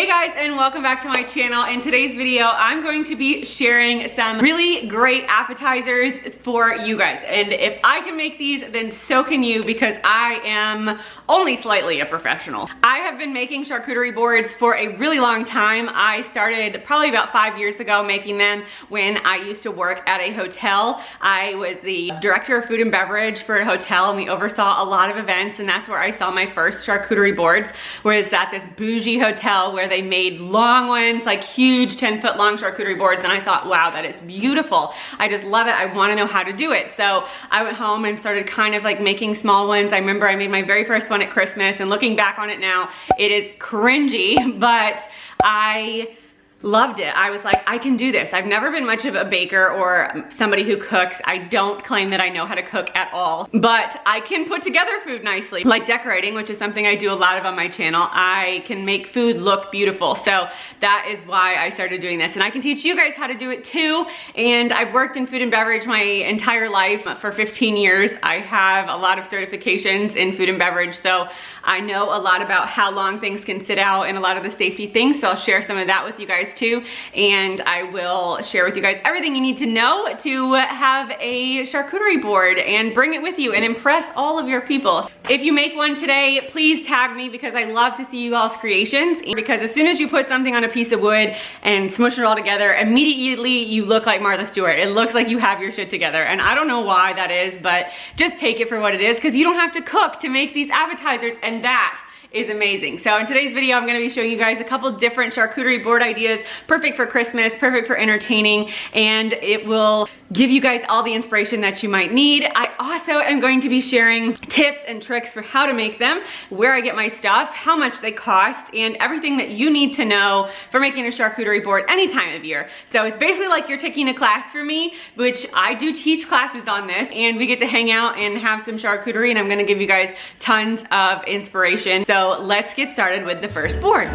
Hey guys, and welcome back to my channel. In today's video, I'm going to be sharing some really great appetizers for you guys. And if I can make these, then so can you, because I am only slightly a professional. I have been making charcuterie boards for a really long time. I started probably about 5 years ago making them when I used to work at a hotel. I was the director of food and beverage for a hotel, and we oversaw a lot of events, and that's where I saw my first charcuterie boards, was at this bougie hotel where they made long ones, like huge 10-foot long charcuterie boards, and I thought, wow, that is beautiful. I just love it. I want to know how to do it. So I went home and started kind of like making small ones. I remember I made my very first one at Christmas, and looking back on it now, it is cringy, but I loved it. I was like, I can do this. I've never been much of a baker or somebody who cooks. I don't claim that I know how to cook at all, but I can put together food nicely. Like decorating, which is something I do a lot of on my channel. I can make food look beautiful. So that is why I started doing this. And I can teach you guys how to do it too. And I've worked in food and beverage my entire life for 15 years. I have a lot of certifications in food and beverage. So I know a lot about how long things can sit out and a lot of the safety things. So I'll share some of that with you guys too, and I will share with you guys everything you need to know to have a charcuterie board and bring it with you and impress all of your people. If you make one today, please tag me, because I love to see you all's creations, because as soon as you put something on a piece of wood and smush it all together, immediately you look like Martha Stewart. It looks like you have your shit together, and I don't know why that is, but just take it for what it is, because you don't have to cook to make these appetizers, and that is amazing. So in today's video, I'm gonna be showing you guys a couple different charcuterie board ideas, perfect for Christmas, perfect for entertaining, and it will give you guys all the inspiration that you might need. I also am going to be sharing tips and tricks for how to make them, where I get my stuff, how much they cost, and everything that you need to know for making a charcuterie board any time of year. So it's basically like you're taking a class from me, which I do teach classes on this, and we get to hang out and have some charcuterie, and I'm gonna give you guys tons of inspiration. So let's get started with the first board.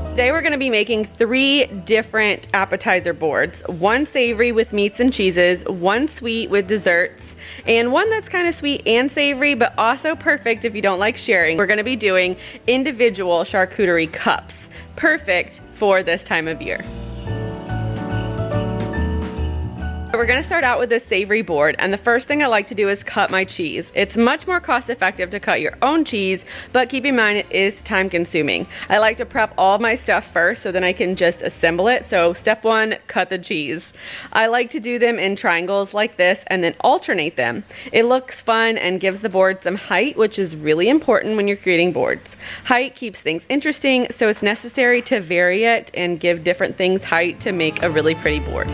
Today we're gonna be making 3 different appetizer boards. One savory with meats and cheeses, one sweet with desserts, and one that's kind of sweet and savory, but also perfect if you don't like sharing. We're gonna be doing individual charcuterie cups, perfect for this time of year. We're gonna start out with this savory board, and the first thing I like to do is cut my cheese. It's much more cost effective to cut your own cheese, but keep in mind it is time consuming. I like to prep all of my stuff first so then I can just assemble it. So step 1, cut the cheese. I like to do them in triangles like this and then alternate them. It looks fun and gives the board some height, which is really important when you're creating boards. Height keeps things interesting, so it's necessary to vary it and give different things height to make a really pretty board.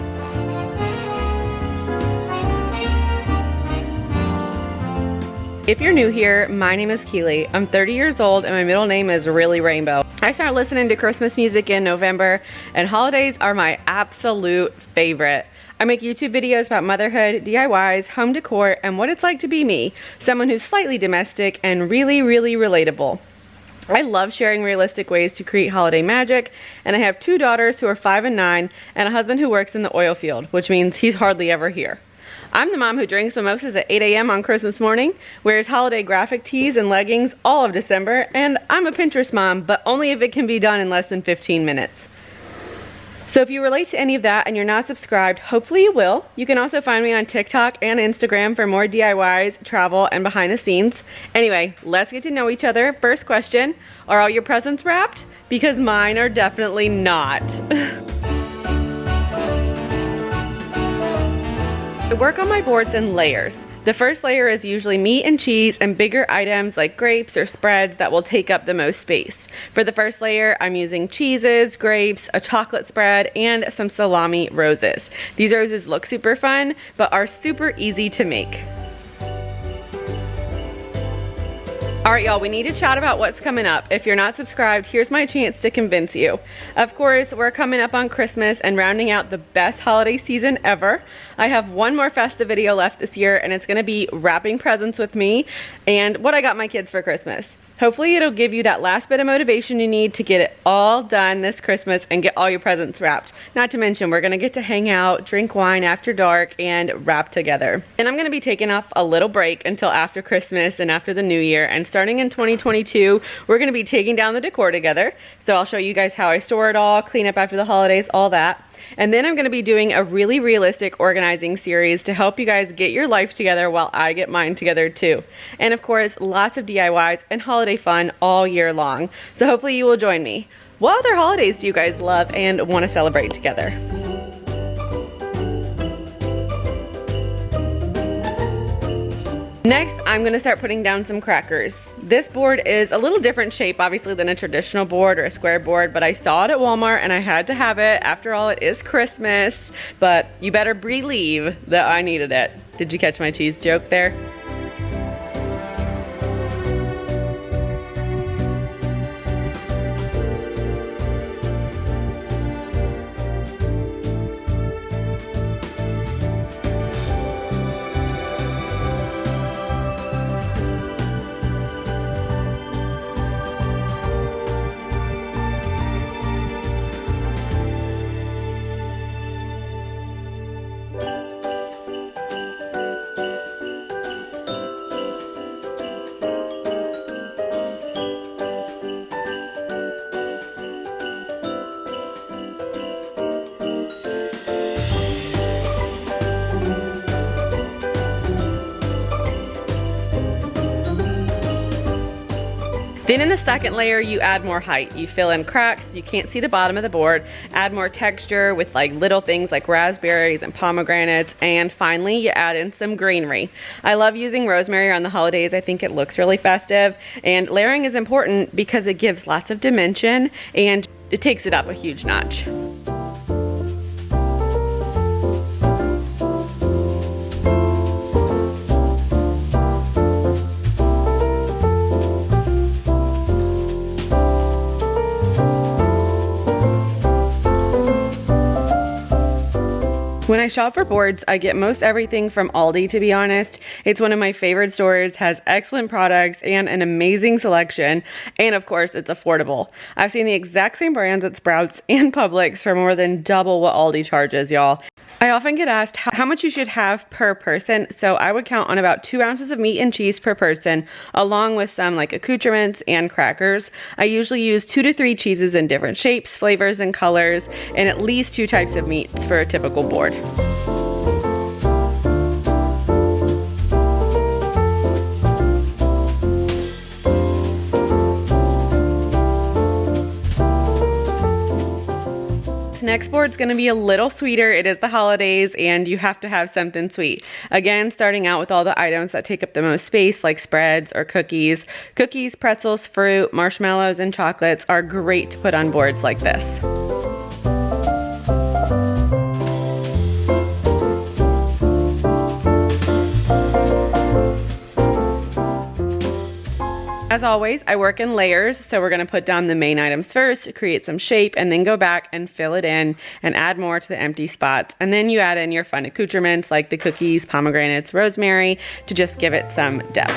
If you're new here, my name is Kilee. I'm 30 years old and my middle name is really Rainbow. I started listening to Christmas music in November, and holidays are my absolute favorite. I make YouTube videos about motherhood, DIYs, home decor, and what it's like to be me, someone who's slightly domestic and really, really relatable. I love sharing realistic ways to create holiday magic, and I have 2 daughters who are 5 and 9, and a husband who works in the oil field, which means he's hardly ever here. I'm the mom who drinks mimosas at 8 a.m. on Christmas morning, wears holiday graphic tees and leggings all of December, and I'm a Pinterest mom, but only if it can be done in less than 15 minutes. So if you relate to any of that and you're not subscribed, hopefully you will. You can also find me on TikTok and Instagram for more DIYs, travel, and behind the scenes. Anyway, let's get to know each other. First question, are all your presents wrapped? Because mine are definitely not. I work on my boards in layers. The first layer is usually meat and cheese and bigger items like grapes or spreads that will take up the most space. For the first layer, I'm using cheeses, grapes, a chocolate spread, and some salami roses. These roses look super fun, but are super easy to make. All right, y'all, we need to chat about what's coming up. If you're not subscribed, here's my chance to convince you. Of course, we're coming up on Christmas and rounding out the best holiday season ever. I have one more festive video left this year, and it's gonna be wrapping presents with me and what I got my kids for Christmas. Hopefully it'll give you that last bit of motivation you need to get it all done this Christmas and get all your presents wrapped. Not to mention, we're gonna get to hang out, drink wine after dark, and wrap together. And I'm gonna be taking off a little break until after Christmas and after the new year. And starting in 2022, we're gonna be taking down the decor together. So I'll show you guys how I store it all, clean up after the holidays, all that. And then I'm gonna be doing a really realistic organizing series to help you guys get your life together while I get mine together too. And of course, lots of DIYs and holiday fun all year long. So hopefully you will join me. What other holidays do you guys love and want to celebrate together? Next, I'm gonna start putting down some crackers. This board is a little different shape, obviously, than a traditional board or a square board, but I saw it at Walmart and I had to have it. After all, it is Christmas, but you better believe that I needed it. Did you catch my cheese joke there? Then in the second layer, you add more height. You fill in cracks, you can't see the bottom of the board, add more texture with like little things like raspberries and pomegranates, and finally you add in some greenery. I love using rosemary around the holidays. I think it looks really festive, and layering is important because it gives lots of dimension and it takes it up a huge notch. When I shop for boards, I get most everything from Aldi, to be honest. It's one of my favorite stores, has excellent products and an amazing selection, and of course, it's affordable. I've seen the exact same brands at Sprouts and Publix for more than double what Aldi charges, y'all. I often get asked how much you should have per person, so I would count on about 2 ounces of meat and cheese per person, along with some like accoutrements and crackers. I usually use 2 to 3 cheeses in different shapes, flavors, and colors, and at least 2 types of meats for a typical board. Next board's gonna be a little sweeter. It is the holidays and you have to have something sweet. Again, starting out with all the items that take up the most space, like spreads or cookies. Cookies, pretzels, fruit, marshmallows, and chocolates are great to put on boards like this. As always, I work in layers, so we're gonna put down the main items first, create some shape, and then go back and fill it in and add more to the empty spots. And then you add in your fun accoutrements like the cookies, pomegranates, rosemary to just give it some depth.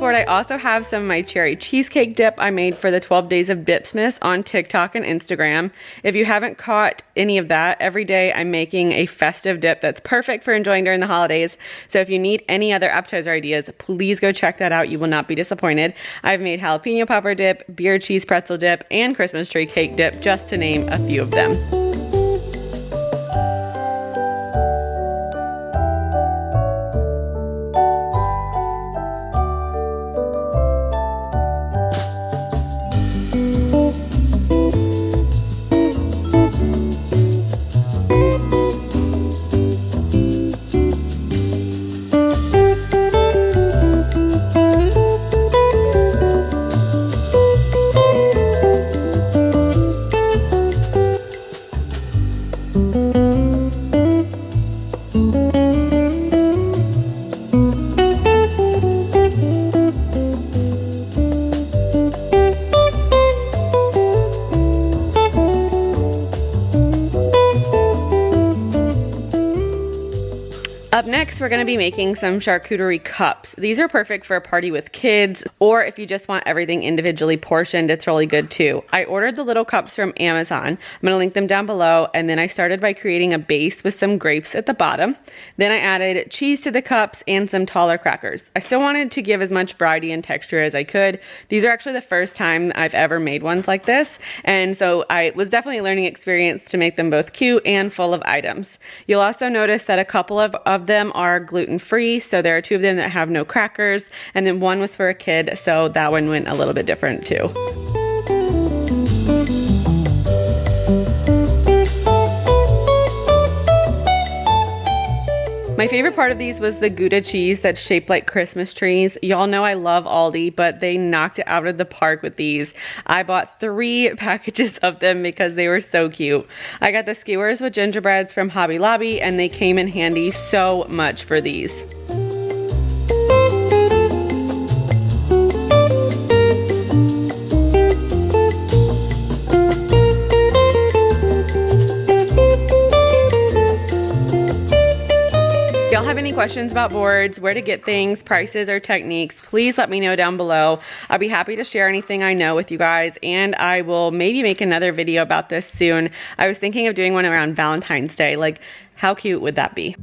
board, I also have some of my cherry cheesecake dip I made for the 12 Days of Dipsmas on TikTok and Instagram. If you haven't caught any of that, every day I'm making a festive dip that's perfect for enjoying during the holidays. So if you need any other appetizer ideas, please go check that out. You will not be disappointed. I've made jalapeno pepper dip, beer cheese pretzel dip, and Christmas tree cake dip, just to name a few of them. Up next, we're gonna be making some charcuterie cups. These are perfect for a party with kids, or if you just want everything individually portioned, it's really good too. I ordered the little cups from Amazon. I'm gonna link them down below, and then I started by creating a base with some grapes at the bottom. Then I added cheese to the cups and some taller crackers. I still wanted to give as much variety and texture as I could. These are actually the first time I've ever made ones like this, and so it was definitely a learning experience to make them both cute and full of items. You'll also notice that a couple of them are gluten-free, so there are 2 of them that have no crackers, and then 1 was for a kid, so that one went a little bit different too. My favorite part of these was the Gouda cheese that's shaped like Christmas trees. Y'all know I love Aldi, but they knocked it out of the park with these. I bought 3 packages of them because they were so cute. I got the skewers with gingerbreads from Hobby Lobby, and they came in handy so much for these. If y'all have any questions about boards, where to get things, prices, or techniques, please let me know down below. I'll be happy to share anything I know with you guys, and I will maybe make another video about this soon. I was thinking of doing one around Valentine's Day. Like, how cute would that be?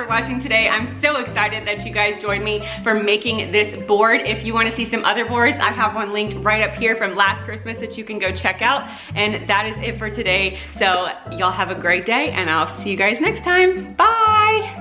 Watching today. I'm so excited that you guys joined me for making this board. If you want to see some other boards, I have one linked right up here from last Christmas that you can go check out. And that is it for today. So y'all have a great day, and I'll see you guys next time. Bye.